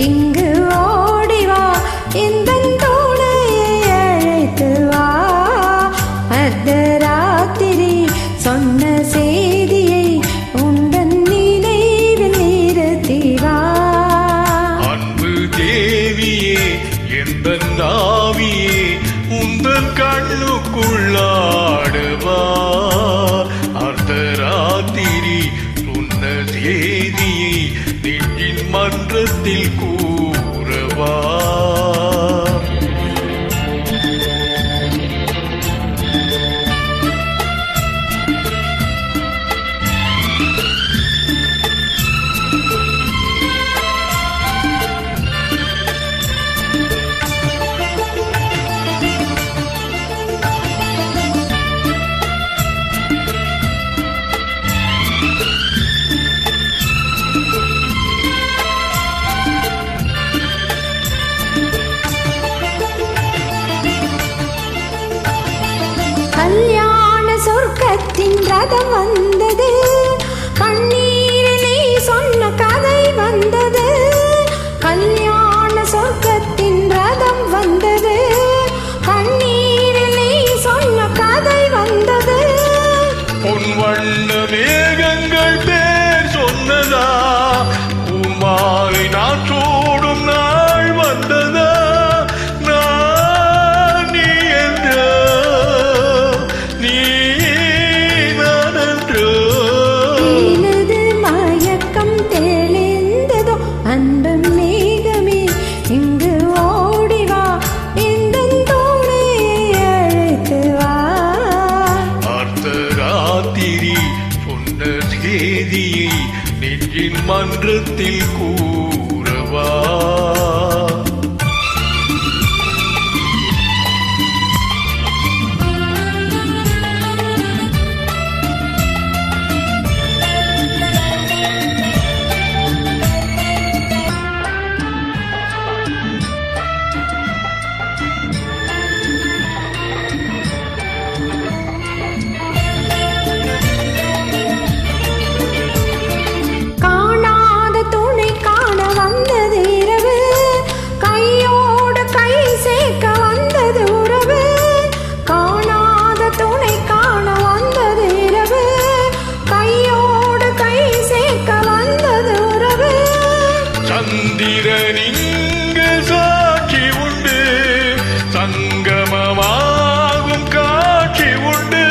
இங்கு ஓடிவா இந்த தோணையை அழைத்து வா அர்த்தராத்திரி சொன்ன செய்தியை உந்தன் நினைவில் நிறுத்தி வா அன்பு தேவியே எந்த நாவியே உந்தன் கண்ணுக்குள்ளாடுவா அர்த்தராத்திரி சொன்ன செய்தியை நெஞ்சின் மன்றத்தில் கூறவா கல்யாண சொர்க்கத்தின் ரதம் வந்தது கண்ணீரிலே சொன்ன கதை வந்தது கல்யாண சொர்க்கத்தின் ரதம் வந்தது கண்ணீரிலே சொன்ன கதை வந்தது பொன் வண்ண மேகங்கள் பேர் சொன்னதா உமாலை நான் சூடும் நாள் வந்ததா செய்தியை நெஞ்சின் மன்றத்தில் கூறவா சந்திரனிங்கு சாட்சி உண்டு சங்கமமாகும் காட்சி உண்டு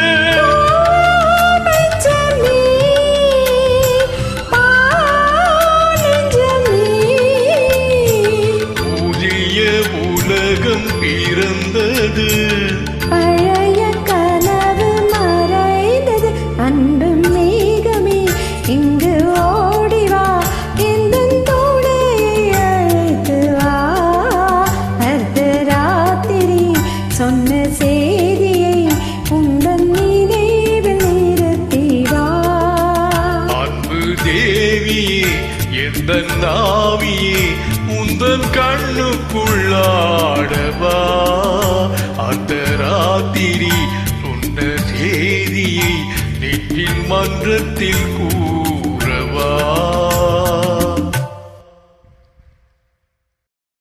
புதிய உலகம் பிறந்தது பழைய கனவு மறைந்தது அன்பு மேகமே இங்கு ஓடிவா இந்த சொன்ன செய்தியை உந்தன் நினைவில் நிறுத்தி வா அன்பு தேவியே எந்த நாவியே உந்தன் கண்ணுக்குள்ளாடவா அர்த்தராத்திரி சொன்ன செய்தியை நெஞ்சின் மன்றத்தில்